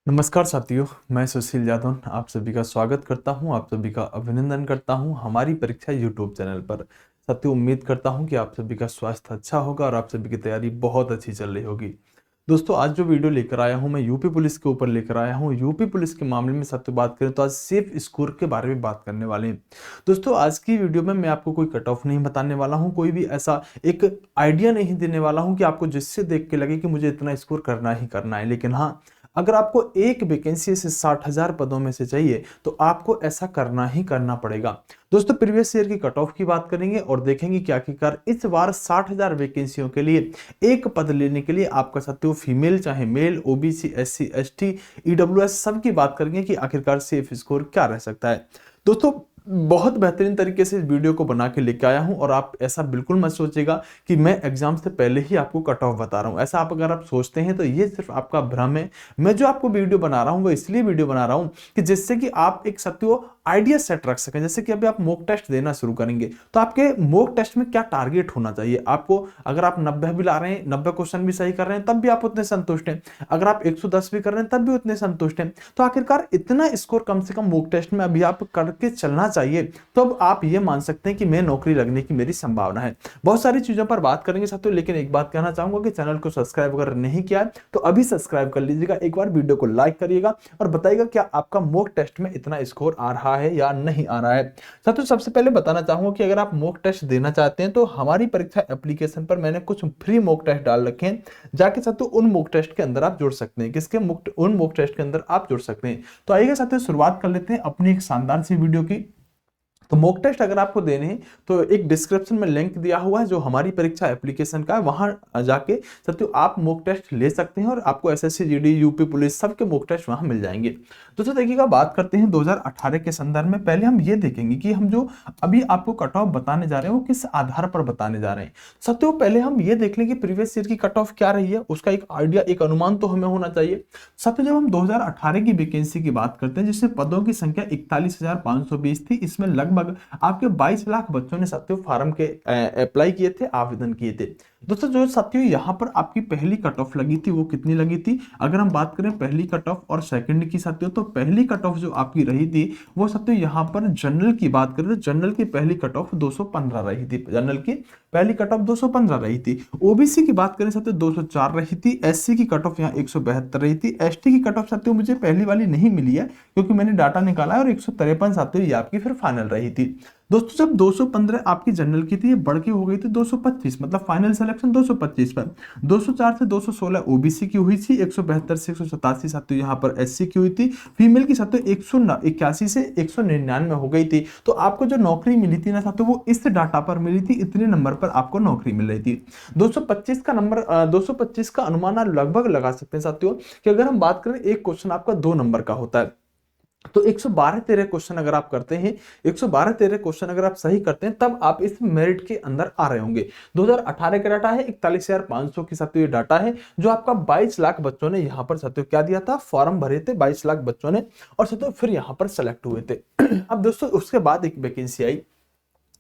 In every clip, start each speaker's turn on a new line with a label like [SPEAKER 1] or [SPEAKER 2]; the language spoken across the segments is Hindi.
[SPEAKER 1] नमस्कार साथियों, मैं सुशील यादव आप सभी का स्वागत करता हूं, आप सभी का अभिनंदन करता हूं हमारी परीक्षा यूट्यूब चैनल पर। साथियों, उम्मीद करता हूं कि आप सभी का स्वास्थ्य अच्छा होगा और आप सभी की तैयारी बहुत अच्छी चल रही होगी। दोस्तों, आज जो वीडियो लेकर आया हूं मैं यूपी पुलिस के ऊपर लेकर आया हूं। यूपी पुलिस के मामले में साथियों बात करें तो आज सेफ स्कोर के बारे में बात करने वाले हैं। दोस्तों, आज की वीडियो में मैं आपको कोई कट ऑफ नहीं बताने वाला हूं, कोई भी ऐसा एक आइडिया नहीं देने वाला हूं कि आपको जिससे देख के लगे कि मुझे इतना स्कोर करना ही करना है। लेकिन हाँ, अगर आपको एक वैकेंसी से 60,000 पदों में से चाहिए तो आपको ऐसा करना ही करना पड़ेगा। दोस्तों, प्रीवियस ईयर की कट ऑफ की बात करेंगे और देखेंगे कि आखिरकार इस बार 60,000 वैकेंसियों के लिए एक पद लेने के लिए आपका साथियों फीमेल चाहे male, OBC, SC, ST, EWS सब की बात करेंगे कि आखिरकार सेफ स्कोर क्या रह सकता है। दोस्तों, बहुत बेहतरीन तरीके से इस वीडियो को बना के लेके आया हूं और आप ऐसा बिल्कुल मत सोचिएगा कि मैं एग्जाम से पहले ही आपको कट ऑफ बता रहा हूं। ऐसा आप अगर आप सोचते हैं तो ये सिर्फ आपका भ्रम है। मैं जो आपको वीडियो बना रहा हूं वो इसलिए वीडियो बना रहा हूं कि जिससे कि आप एक साथियों आइडिया सेट रख सकें। जैसे कि अभी आप मॉक टेस्ट देना शुरू करेंगे तो आपके मॉक टेस्ट में क्या टारगेट होना चाहिए आपको। अगर आप 90 भी ला रहे हैं, 90 क्वेश्चन भी सही कर रहे हैं, तब भी आप उतने संतुष्ट हैं। अगर आप 110 भी कर रहे हैं तब भी उतने संतुष्ट हैं। तो आखिरकार इतना स्कोर कम से कम मॉक टेस्ट में अभी आप करके चलना चाहिए, तो अब आप ये मान सकते हैं कि मैं नौकरी लगने की मेरी संभावना है। बहुत सारी चीजों पर बात करेंगे साथियों, लेकिन एक बात कहना चाहूंगा कि चैनल को सब्सक्राइब अगर नहीं किया है तो अभी सब्सक्राइब कर लीजिएगा, एक बार वीडियो को लाइक करिएगा और बताइएगा क्या आपका मॉक टेस्ट में इतना स्कोर आ रहा है या नहीं आ रहा है। साथियों, सबसे पहले बताना चाहूंगा कि अगर आप मॉक टेस्ट देना चाहते हैं तो हमारी परीक्षा एप्लीकेशन पर मैंने कुछ फ्री मॉक टेस्ट डाल रखे हैं। जाके साथियों उन मॉक टेस्ट के अंदर आप जुड़ सकते हैं। उन मॉक टेस्ट के अंदर आप जुड़ सकते हैं। तो आइएगा साथियों, शुरुआत कर लेते हैं अपनी एक शानदार सी वीडियो की। तो मॉक टेस्ट अगर आपको देने हैं तो एक डिस्क्रिप्शन में लिंक दिया हुआ है जो हमारी परीक्षा एप्लीकेशन का है, वहां जाके साथियों आप मॉक टेस्ट ले सकते हैं और आपको एसएससी, जीडी, यूपी पुलिस सबके मॉक टेस्ट वहां मिल जाएंगे। दोस्तों देखिएगा, बात करते हैं 2018 के संदर्भ में। पहले हम ये देखेंगे कि हम जो अभी आपको कट ऑफ बताने जा रहे हैं वो किस आधार पर बताने जा रहे हैं। साथियों, पहले हम ये देख लें कि प्रीवियस ईयर की कट ऑफ क्या रही है, उसका एक आइडिया, एक अनुमान तो हमें होना चाहिए। साथियों, जब हम 2018 की वैकेंसी की बात करते हैं जिसमें पदों की संख्या 41,520 थी, इसमें लगभग आपके 22 लाख बच्चों ने साथियों फार्म के अप्लाई किए थे, आवेदन किए थे। दोस्तों, जो साथियों यहाँ पर आपकी पहली कट ऑफ लगी थी वो कितनी लगी थी? अगर हम बात करें पहली कट ऑफ और सेकंड की साथियों, तो पहली कट ऑफ जो आपकी रही थी वो साथियों यहाँ पर जनरल की बात करें तो जनरल की पहली कट ऑफ 215 रही थी। जनरल की पहली कट ऑफ 215 रही थी। ओबीसी की बात करें साथियों 204 रही थी। एससी की कट ऑफ यहाँ 172 रही थी। एसटी की कट ऑफ साथियों मुझे पहली वाली नहीं मिली है क्योंकि मैंने डाटा निकाला है, और 153 साथियों ये आपकी फिर फाइनल रही थी। दोस्तों, जब 215 आपकी जनरल की थी ये बढ़ के हो गई थी 225, मतलब फाइनल सिलेक्शन 225 पर। 204 से 216 ओबीसी की हुई थी, 172 से 187 साथियों यहाँ पर एससी की हुई थी। फीमेल की साथियों 181 से 199 हो गई थी। तो आपको जो नौकरी मिली थी ना साथियों वो इस डाटा पर मिली थी, इतने नंबर पर आपको नौकरी मिल रही थी। 225 का नंबर 225 का अनुमान आप लगभग लगा सकते हैं साथियों कि अगर हम बात करें एक क्वेश्चन आपका 2 नंबर का होता है तो 112-13 क्वेश्चन अगर आप करते हैं, 112-13 क्वेश्चन अगर आप सही करते हैं तब आप इस मेरिट के अंदर आ रहे होंगे। 2018 का डाटा है, 41,500 की साथियों ये डाटा है जो आपका 22 लाख बच्चों ने यहाँ पर साथियों क्या दिया था, फॉर्म भरे थे 22 लाख बच्चों ने, और साथियों फिर यहाँ पर सेलेक्ट हुए थे। अब दोस्तों उसके बाद एक वैकेंसी आई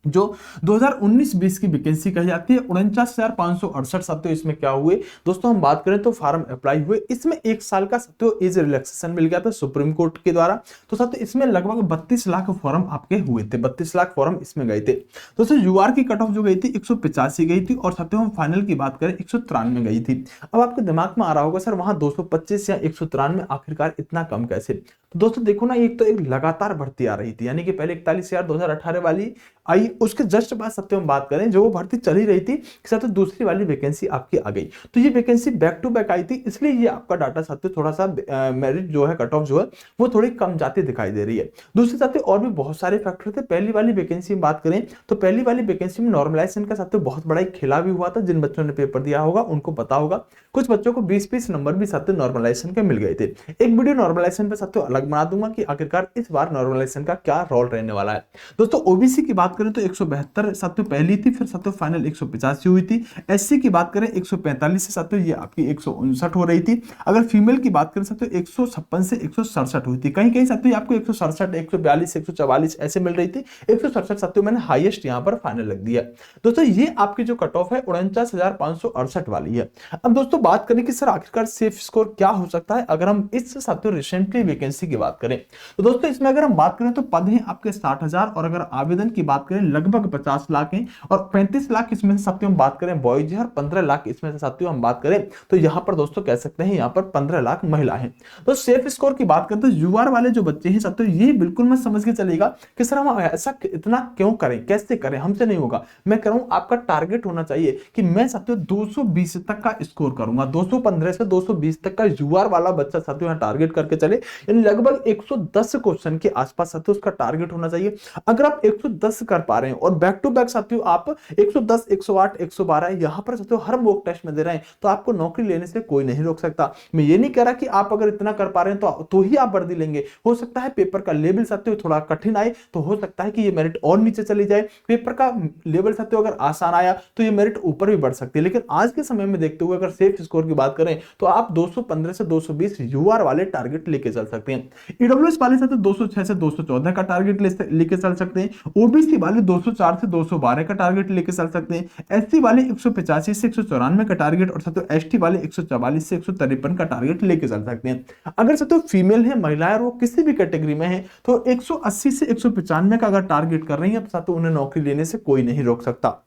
[SPEAKER 1] जो 2019-20 की वैकेंसी कही जाती है, 49,568 साथियों इसमें क्या हुए दोस्तों, हम बात करें तो फार्म अप्लाई हुए। इसमें 1 साल का साथियों एज रिलैक्सेशन मिल गया था सुप्रीम कोर्ट के द्वारा। तो साथियों इसमें लगभग 32 लाख फॉर्म आपके हुए थे, 32 लाख फॉर्म इसमें गए थे। दोस्तों यूआर की कट ऑफ जो गई थी 185 गई थी, और साथियों हम फाइनल की बात करें 193 गई थी। अब आपके दिमाग में आ रहा होगा सर वहां 225 या 193 आखिरकार इतना कम कैसे? तो दोस्तों देखो ना, एक तो एक लगातार भर्ती आ रही थी, यानी कि पहले 41,000 2018 वाली आई, उसके जस्ट बाद सत्य में बात करें जो वो भर्ती चल ही रही थी, साथ दूसरी वाली वैकेंसी आपकी आ गई। तो ये वैकेंसी बैक टू बैक आई थी, इसलिए ये आपका डाटा साथ थोड़ा सा मेरिट जो है, कट ऑफ जो है वो थोड़ी कम जाती दिखाई दे रही है। दूसरे साथ और भी बहुत सारे फैक्टर थे। पहली वाली वैकेंसी में बात करें तो पहली वाली वैकेंसी में नॉर्मलाइजेशन का साथ बहुत बड़ा एक खेला भी हुआ था। जिन बच्चों ने पेपर दिया होगा उनको पता होगा, कुछ बच्चों को 20-20 नंबर भी साथ नॉर्मलाइजेशन के मिल गए थे। एक वीडियो नॉर्मलाइजेशन पे साथ अलग बना दूंगा कि आखिरकार इस बार नॉर्मलाइजेशन का क्या रोल रहने वाला है। दोस्तों ओबीसी की बात करें तो 172 साथियों पहली थी, फिर साथियों फाइनल 185 हुई थी। एससी की बात करें 145 से साथियों ये आपकी 159 हो रही थी। अगर फीमेल की बात करें साथियों 156 से 167 हुई थी। कहीं कहीं साथियों आपको 167, 142, 144 ऐसे मिल रही थी। 167 साथियों मैंने हाईएस्ट यहाँ पर फाइनल लग दिया। दोस्तों ये आपकी जो कट ऑफ है 49,568 वाली है। अब दोस्तों बात करें कि सर आखिरकार सेफ स्कोर क्या हो सकता है अगर हम इस साथियों रिसेंटली वैकेंसी की बात करें। तो दोस्तों इसमें अगर हम बात करें तो पद हैं आपके 60,000 और अगर आवेदन की बात करें लगभग 50 लाख हैं और 35 लाख इसमें से साथियों हम बात करें बॉयज है और 15 लाख इसमें से साथियों हम बात करें तो यहां पर दोस्तों कह सकते हैं यहां पर 15 लाख महिला हैं। तो सेफ स्कोर की बात करें तो यूआर वाले जो बच्चे हैं साथियों ये बिल्कुल मत समझ के चलेगा कि सर हम ऐसा इतना क्यों करें, कैसे करें, हमसे नहीं होगा। मैं कह रहा हूं आपका टारगेट होना चाहिए कि मैं साथियों 220 तक का स्कोर करूंगा। 215 से 220 तक का यूआर वाला बच्चा साथियों यहां टारगेट करके चले, यानी लगभग 110 क्वेश्चन के आसपास साथियों उसका टारगेट होना चाहिए। अगर आप 110 कर पा रहे हैं और बैक टू बैक साथियों आप 110, 108, 112 यहां पर साथियों हर मॉक टेस्ट में दे रहे हैं तो आपको नौकरी लेने से कोई नहीं रोक सकता। मैं ये नहीं कह रहा कि आप अगर इतना कर पा रहे हैं तो ही आप वर्दी लेंगे। हो सकता है पेपर का लेवल साथियों थोड़ा कठिन आए तो हो सकता है कि ये मेरिट और नीचे चली जाए। पेपर का लेवल साथियों अगर आसान आया तो ये मेरिट ऊपर भी बढ़ सकती है। लेकिन आज के समय में देखते हुए अगर सेफ स्कोर की बात करें तो आप 215 से 220 यूआर वाले टारगेट लेके चल सकते हैं। ईडब्ल्यूएस वाले साथियों 206 से 214 का टारगेट लेके चल सकते हैं। ओबीसी वाले 204 से 212 का टारगेट लेके चल सकते हैं। एससी वाले 185 से 194 का टारगेट और साथियों एसटी वाले 144 से 153 का टारगेट लेके चल सकते हैं। अगर साथियों फीमेल है, महिलाएं और वो किसी भी कैटेगरी में है तो 180 से 195 का अगर टारगेट कर रही है तो साथियों उन्हें नौकरी लेने से कोई नहीं रोक सकता।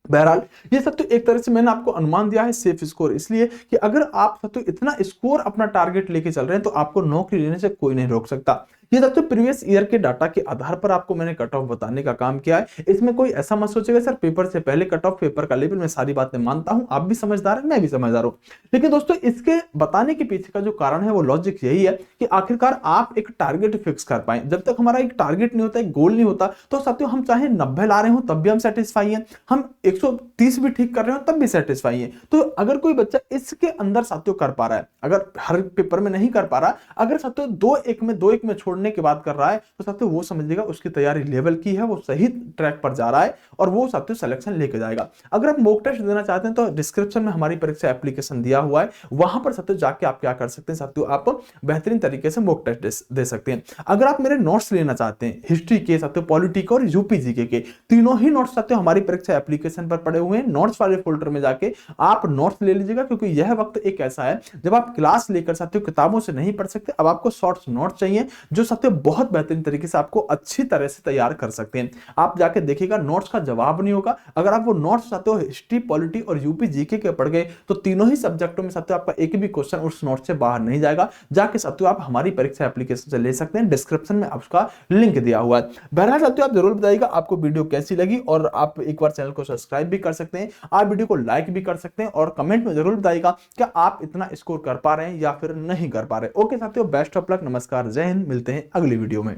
[SPEAKER 1] बहरहाल ये सब तो एक तरह से मैंने आपको अनुमान दिया है सेफ स्कोर, इसलिए कि अगर आप तो इतना स्कोर अपना टारगेट लेके चल रहे हैं तो आपको नौकरी लेने से कोई नहीं रोक सकता। ये तो प्रीवियस ईयर के डाटा के आधार पर आपको मैंने कट ऑफ बताने का काम किया है। इसमें कोई ऐसा मत सोचेगा सर पेपर से पहले कट ऑफ, पेपर का लेवल, मैं सारी बातें मानता हूं, आप भी समझदार हैं, मैं भी समझदार हूं। लेकिन दोस्तों इसके बताने के पीछे का जो कारण है वो लॉजिक यही है कि आखिरकार आप एक टारगेट फिक्स कर पाए। जब तक हमारा एक टारगेट नहीं होता, एक गोल नहीं होता तो साथियों हम चाहे 90 ला रहे हो तब भी हम सेटिस्फाई हैं, हम 130 भी ठीक कर रहे हो तब भी सेटिस्फाई है। तो अगर कोई बच्चा इसके अंदर साथियों कर पा रहा है, अगर हर पेपर में नहीं कर पा रहा, अगर साथियों 2-1 में छोड़ने की बात कर रहा है तो साथियों वो समझिएगा उसकी तैयारी लेवल की है, वो सही ट्रैक पर जा रहा है और वो साथियों सिलेक्शन लेके जाएगा। अगर आप मॉक टेस्ट देना चाहते हैं तो डिस्क्रिप्शन में हमारी परीक्षा एप्लीकेशन दिया हुआ है, वहां पर साथियों जाके आप क्या कर सकते हैं साथियों, आप बेहतरीन तरीके से मॉक टेस्ट दे सकते हैं। अगर आप मेरे नोट्स लेना चाहते हैं हिस्ट्री के साथियों, पॉलिटी के और यूपी जीके के, तीनों ही नोट्स साथियों हमारी परीक्षा एप्लीकेशन पर पड़े हुए हैं। नोट्स वाले फोल्डर में जाके आप नोट्स ले लीजिएगा, क्योंकि यह वक्त एक ऐसा है जब आप क्लास लेकर साथियों किताबों से नहीं पढ़ सकते, अब आपको शॉर्ट्स नोट्स चाहिए जो साथियों बहुत बेहतरीन तरीके से आपको अच्छी तरह से तैयार कर सकते हैं। आप जाके देखिएगा, नोट्स का जवाब नहीं होगा। अगर आप वो नोट्स साथियों हिस्ट्री, पॉलिटी और यूपी जीके के पढ़ गए तो तीनों ही सब्जेक्टों में साथियों आपका एक भी क्वेश्चन उस नोट से बाहर नहीं जाएगा। जाके साथियों आप हमारी परीक्षा एप्लीकेशन से ले सकते हैं, डिस्क्रिप्शन में उसका लिंक दिया हुआ है। बहरहाल साथियों आप जरूर बताइएगा आपको वीडियो कैसी लगी और आप एक बार चैनल को सब्सक्राइब भी कर सकते हैं, आप वीडियो को लाइक भी कर सकते हैं और कमेंट में जरूर बताइएगा क्या आप इतना स्कोर कर पा रहे हैं या फिर नहीं कर पा रहे। ओके साथियों, बेस्ट ऑफ लक, नमस्कार, जय हिंद, मिलते हैं अगली वीडियो में।